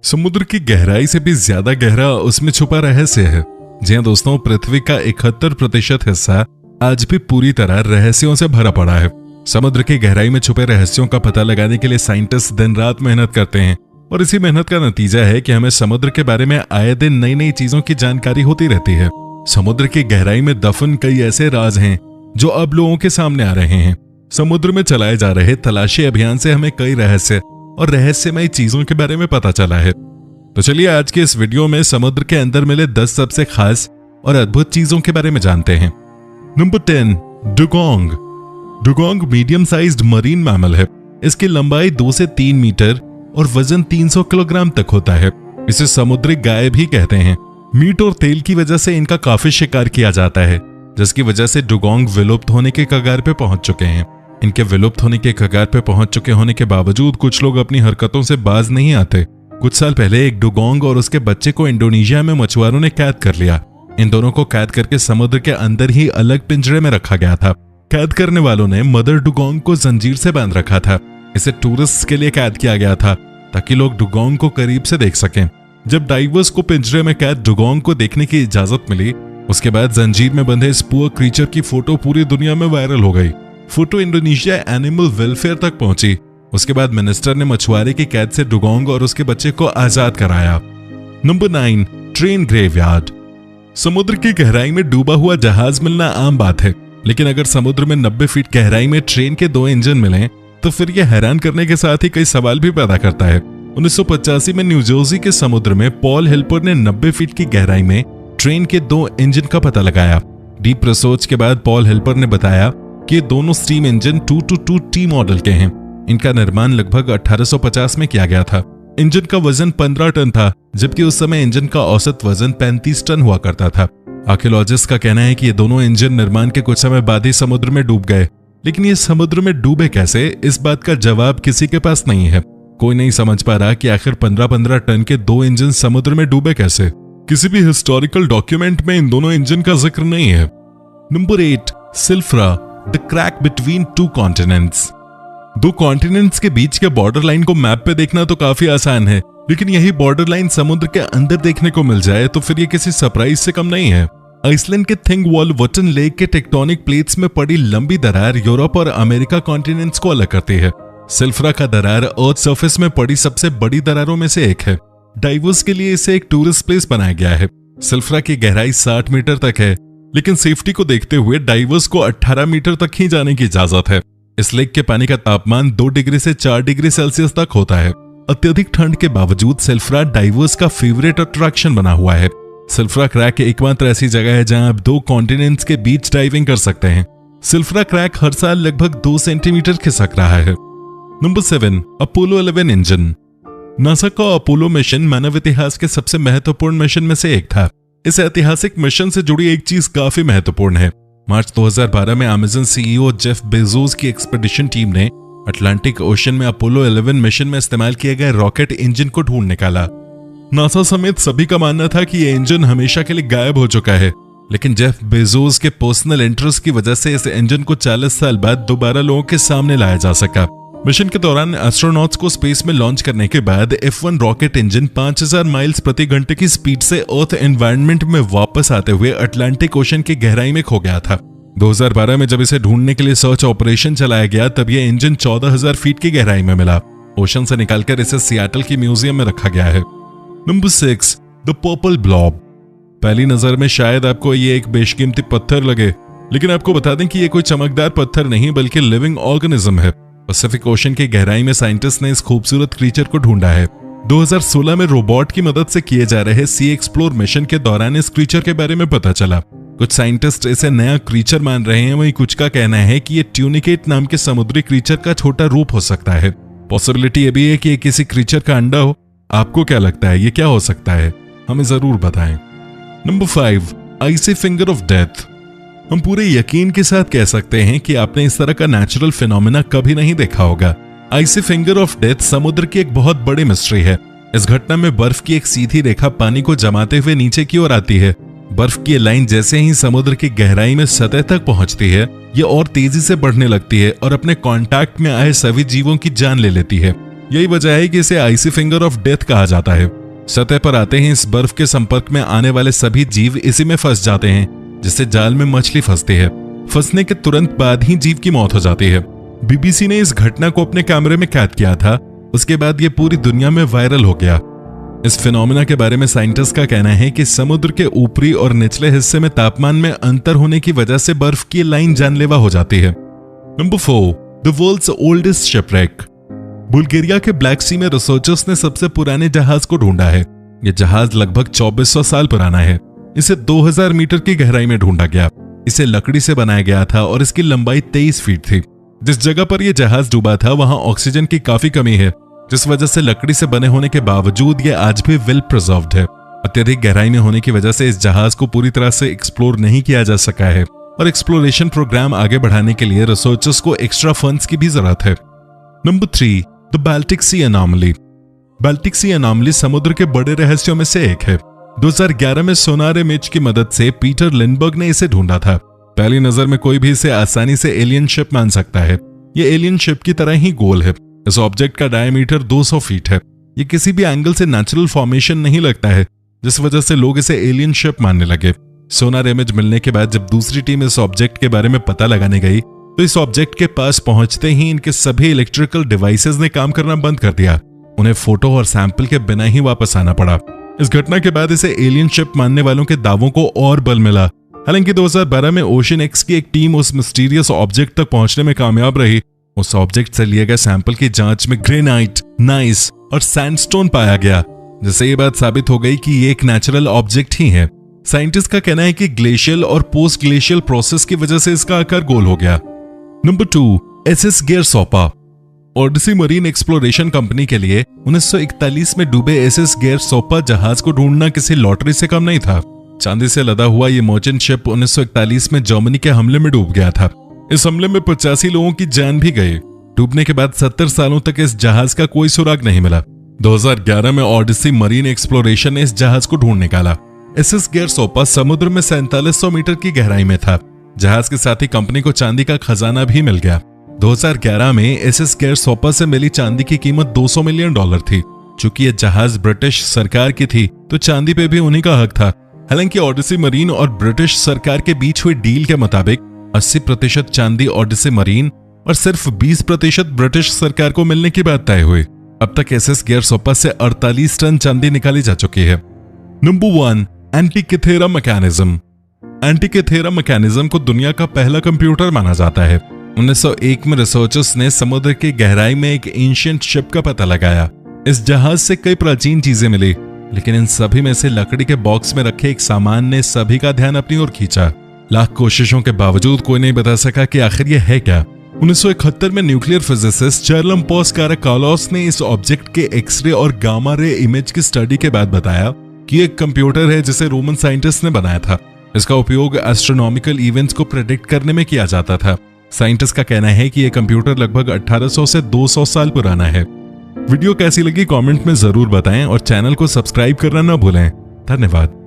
समुद्र की गहराई से भी ज्यादा गहरा उसमें छुपा रहस्य है। जी हाँ दोस्तों, पृथ्वी का 71% हिस्सा आज भी पूरी तरह रहस्यों से भरा पड़ा है। समुद्र की गहराई में छुपे रहस्यों का पता लगाने के लिए साइंटिस्ट दिन रात मेहनत करते हैं और इसी मेहनत का नतीजा है कि हमें समुद्र के बारे में आए दिन नई नई चीजों की जानकारी होती रहती है। समुद्र की गहराई में दफन कई ऐसे राज हैं जो अब लोगों के सामने आ रहे हैं। समुद्र में चलाए जा रहे तलाशी अभियान से हमें कई रहस्य और रहस्यमय चीजों के बारे में पता चला है। तो चलिए आज के इस वीडियो में समुद्र के अंदर मिले 10 सबसे खास और अद्भुत चीजों के बारे में जानते हैं। Number 10, dugong. Dugong medium sized marine mammal है। इसकी लंबाई 2 से 3 मीटर और वजन 300 किलोग्राम तक होता है। इसे समुद्री गाय भी कहते हैं। मीट और तेल की वजह से इनका काफी शिकार किया जाता है, जिसकी वजह से डुगोंग विलुप्त होने के कगार पे पहुंच चुके हैं। इनके विलुप्त होने के कगार पे पहुंच चुके होने के बावजूद कुछ लोग अपनी हरकतों से बाज नहीं आते। कुछ साल पहले एक डुगोंग और उसके बच्चे को इंडोनेशिया में मछुआरों ने कैद कर लिया। इन दोनों को कैद करके समुद्र के अंदर ही अलग पिंजरे में रखा गया था। कैद करने वालों ने मदर डुगोंग को जंजीर से बांध रखा था। इसे टूरिस्ट के लिए कैद किया गया था ताकि लोग डुगोंग को करीब से देख सकें। जब डाइवर्स को पिंजरे में कैद डुगोंग को देखने की इजाजत मिली, उसके बाद जंजीर में बंधे इस पुअर क्रीचर की फोटो पूरी दुनिया में वायरल हो गई। फोटो इंडोनेशिया एनिमल वेलफेयर तक पहुंची। उसके बाद मिनिस्टर ने मछुआरे की कैद से डुगोंग और उसके बच्चे को आजाद कराया। Number 9, train graveyard. समुद्र की गहराई में डूबा हुआ जहाज मिलना आम बात है, लेकिन अगर समुद्र में 90 फीट गहराई में ट्रेन के 2 इंजन मिलें तो फिर यह हैरान करने के साथ ही कई सवाल भी पैदा करता है। 1985 में न्यू जर्सी के समुद्र में पॉल हेल्पर ने 90 फीट की गहराई में ट्रेन के 2 इंजन का पता लगाया। डीप रिसर्च के बाद पॉल हेल्पर ने बताया कि ये दोनों स्टीम इंजन 222T मॉडल के हैं। इनका निर्माण लगभग 1850 में किया गया था। इंजन का वजन 15 टन था, जबकि उस समय इंजन का औसत वजन 35 टन हुआ करता था। आर्कियोलॉजिस्ट का कहना है कि ये दोनों इंजन निर्माण के कुछ समय बाद ही समुद्र में डूब गए, लेकिन ये समुद्र में डूबे कैसे, इस बात का जवाब किसी के पास नहीं है। कोई नहीं समझ पा रहा कि आखिर 15-15 टन के 2 इंजन समुद्र में डूबे कैसे। किसी भी हिस्टोरिकल डॉक्यूमेंट में इन दोनों इंजन का जिक्र नहीं है। Number 8, Silfra, the crack between 2 continents. 2 continents के बीच के बॉर्डर लाइन को मैप पे देखना तो काफी आसान है, लेकिन यही बॉर्डर लाइन समुद्र के अंदर देखने को मिल जाए तो फिर ये किसी सरप्राइज से कम नहीं है। आइसलैंड के थिंगवॉल्वटन लेक के टेक्टोनिक प्लेट्स में पड़ी लंबी दरार यूरोप और अमेरिका कॉन्टिनेंट्स को अलग करती है। सिल्फ्रा का दरार अर्थ सरफेस में पड़ी सबसे बड़ी दरारों में से एक है। डाइवर्स के लिए इसे एक टूरिस्ट प्लेस बनाया गया है। सिल्फ्रा की गहराई 60 मीटर तक है, लेकिन सेफ्टी को देखते हुए डाइवर्स को 18 मीटर तक ही जाने की इजाजत है। इस लेक के पानी का तापमान 2 डिग्री से 4 डिग्री सेल्सियस तक होता है। अत्यधिक ठंड के बावजूद सिल्फ्रा डाइवर्स का फेवरेट अट्रैक्शन बना हुआ है। सिल्फ्रा क्रैक एकमात्र ऐसी जगह है जहां आप 2 कॉन्टिनेंट्स के बीच डाइविंग कर सकते हैं। सिल्फ्रा क्रैक हर साल लगभग 2 सेंटीमीटर खिसक रहा है। Number 7, Apollo 11 engine. नासा का अपोलो मिशन मानव इतिहास के सबसे महत्वपूर्ण मिशन में से एक था। इस ऐतिहासिक मिशन से जुड़ी एक चीज काफी महत्वपूर्ण है। मार्च 2012 में अमेज़न सीईओ जेफ बेजोस की एक्सपेडिशन टीम ने अटलांटिक ओशन में अपोलो 11 मिशन में इस्तेमाल किए गए रॉकेट इंजन को ढूंढ निकाला। नासा समेत सभी का मानना था कि यह इंजन हमेशा के लिए गायब हो चुका है, लेकिन जेफ बेजोस के पर्सनल इंटरेस्ट की वजह से इस इंजन को 40 साल बाद दोबारा लोगों के सामने लाया जा सका। मिशन के दौरान एस्ट्रोनॉट्स को स्पेस में लॉन्च करने के बाद F1 रॉकेट इंजन 5000 माइल्स प्रति घंटे की स्पीड से अर्थ एनवायरनमेंट में वापस आते हुए अटलांटिक ओशन की गहराई में खो गया था। 2012 में जब इसे ढूंढने के लिए सर्च ऑपरेशन चलाया गया तब यह इंजन 14000 फीट की गहराई में मिला। ओशन से निकालकर इसे सियाटल की म्यूजियम में रखा गया है। Number 6, the purple blob. पहली नजर में शायद आपको ये एक बेशकीमती पत्थर लगे, लेकिन आपको बता दें कि ये कोई चमकदार पत्थर नहीं बल्कि लिविंग ऑर्गेनिज्म है। पैसिफिक ओशन की गहराई में साइंटिस्ट ने इस खूबसूरत क्रीचर को ढूंढा है। 2016 में रोबोट की मदद से किए जा रहे सी एक्सप्लोर मिशन के दौरान इस क्रीचर के बारे में पता चला। कुछ साइंटिस्ट इसे नया क्रीचर मान रहे हैं, वहीं कुछ का कहना है कि ये ट्यूनिकेट नाम के समुद्री क्रीचर का छोटा रूप हो सकता है। पॉसिबिलिटी ये भी है कि ये किसी क्रीचर का अंडा हो। आपको क्या लगता है, ये क्या हो सकता है? हमें जरूर बताएं। Number 5, icy finger of death. हम पूरे यकीन के साथ कह सकते हैं कि आपने इस तरह का नेचुरल फिनोमेना कभी नहीं देखा होगा। आइसी फिंगर ऑफ डेथ समुद्र की एक बहुत बड़ी मिस्ट्री है। इस घटना में बर्फ की एक सीधी रेखा पानी को जमाते हुए नीचे की ओर आती है। बर्फ की लाइन जैसे ही समुद्र की गहराई में सतह तक पहुंचती है, ये और तेजी से बढ़ने लगती है और अपने कांटेक्ट में आए सभी जीवों की जान ले लेती है। यही वजह है कि इसे आइसी फिंगर ऑफ डेथ कहा जाता है। सतह पर आते ही इस बर्फ के संपर्क में आने वाले सभी जीव इसी में फंस जाते हैं, जिससे जाल में मछली फंसती है। फंसने के तुरंत बाद ही जीव की मौत हो जाती है। बीबीसी ने इस घटना को अपने कैमरे में कैद किया था। उसके बाद ये पूरी दुनिया में वायरल हो गया। इस फिनोमेना के बारे में साइंटिस्ट का कहना है कि समुद्र के ऊपरी और निचले हिस्से में तापमान में अंतर होने की वजह से बर्फ की लाइन जानलेवा हो जाती है। Number 4, the world's oldest shipwreck. Bulgaria के ब्लैक सी में रिसर्चर्स ने सबसे पुराने जहाज को ढूंढा है। यह जहाज लगभग 2400 साल पुराना है। इसे 2000 मीटर की गहराई में ढूंढा गया। इसे लकड़ी से बनाया गया था और इसकी लंबाई 23 फीट थी। जिस जगह पर यह जहाज डूबा था वहां ऑक्सीजन की काफी कमी है, जिस वजह से लकड़ी से बने होने के बावजूद यह आज भी वेल प्रिजर्व्ड है। अत्यधिक गहराई में होने की वजह से इस जहाज को पूरी तरह से एक्सप्लोर नहीं किया जा सका है और एक्सप्लोरेशन प्रोग्राम आगे बढ़ाने के लिए रिसर्चर्स को एक्स्ट्रा फंड्स की भी जरूरत है। Number 3, the Baltic sea anomaly. Baltic sea anomaly समुद्र के बड़े रहस्यों में से एक है। 2011 में सोनार इमेज की मदद से पीटर लिंडबर्ग ने इसे ढूंढा था। पहली नजर में कोई भी इसे आसानी से एलियन शिप मान सकता है। यह एलियन शिप की तरह ही गोल है। इस ऑब्जेक्ट का डायमीटर 200 फीट है। ये किसी भी एंगल से नेचुरल फॉर्मेशन नहीं लगता है, जिस वजह से लोग इसे एलियन शिप मानने लगे। सोनार इमेज मिलने के बाद जब दूसरी टीम इस ऑब्जेक्ट के बारे में पता लगाने गई तो इस ऑब्जेक्ट के पास पहुंचते ही इनके सभी इलेक्ट्रिकल डिवाइसेस ने काम करना बंद कर दिया। उन्हें फोटो और सैंपल के बिना ही वापस आना पड़ा। इस घटना के बाद इसे एलियन शिप मानने वालों के दावों को और बल मिला। हालांकि 2012 में ओशन एक्स की एक टीम उस मिस्टीरियस ऑब्जेक्ट तक पहुंचने में कामयाब रही। उस ऑब्जेक्ट से लिए गए सैंपल की जांच में ग्रेनाइट, नाइस और सैंडस्टोन पाया गया, जिससे ये बात साबित हो गई कि ये एक नेचुरल ऑब्जेक्ट ही है। साइंटिस्ट का कहना है कि ग्लेशियल और पोस्ट ग्लेशियल प्रोसेस की वजह से इसका आकार गोल हो गया। Number 2, SS Gairsoppa. Odyssey Marine Exploration company के लिए 1941 में डूबे एसएस गेरसोपा जहाज को ढूंढना किसी लॉटरी से कम नहीं था। चांदी से लदा हुआ ये मर्चेंट शिप 1941 में जर्मनी के हमले में डूब गया था। इस हमले में 85 लोगों की जान भी गई। डूबने के बाद 70 सालों तक इस जहाज का कोई सुराग नहीं मिला। 2011 में ओडिसी मरीन एक्सप्लोरेशन ने इस जहाज को ढूंढ निकाला। एसएस गेरसोपा समुद्र में 4700 मीटर की गहराई में था। जहाज के साथ ही कंपनी को चांदी का खजाना भी मिल गया। 2011 में एसएस गेरसोपा से मिली चांदी की कीमत $200 मिलियन थी। चूंकि यह जहाज ब्रिटिश सरकार की थी तो चांदी पे भी उन्हीं का हक था। हालांकि ओडिसी मरीन और ब्रिटिश सरकार के बीच हुई डील के मुताबिक 80% चांदी ओडिसी मरीन और सिर्फ 20% ब्रिटिश सरकार को मिलने की बात तय हुई। अब तक एसएस गेरसोपा से 48 टन चांदी निकाली जा चुकी है। Number 1, Antikythera mechanism. Antikythera mechanism को दुनिया का पहला कंप्यूटर माना जाता है। 1901 में रिसर्चर्स ने समुद्र की गहराई में एक एंशिएंट शिप का पता लगाया। इस जहाज से कई प्राचीन चीजें मिली, लेकिन इन सभी में से लकड़ी के बॉक्स में रखे एक सामान ने सभी का ध्यान अपनी ओर खींचा। लाख कोशिशों के बावजूद कोई नहीं बता सका कि आखिर यह है क्या। 1971 में न्यूक्लियर फिजिसिस्ट चार्लम्पोस काराकालोस ने इस ऑब्जेक्ट के एक्सरे और गामा रे इमेज की स्टडी के बाद बताया कि एक कंप्यूटर है जिसे रोमन साइंटिस्ट ने बनाया था। इसका उपयोग एस्ट्रोनॉमिकल इवेंट्स को प्रेडिक्ट करने में किया जाता था। साइंटिस्ट का कहना है कि यह कंप्यूटर लगभग 1800 से 200 साल पुराना है। वीडियो कैसी लगी कमेंट में जरूर बताएं और चैनल को सब्सक्राइब करना न भूलें। धन्यवाद।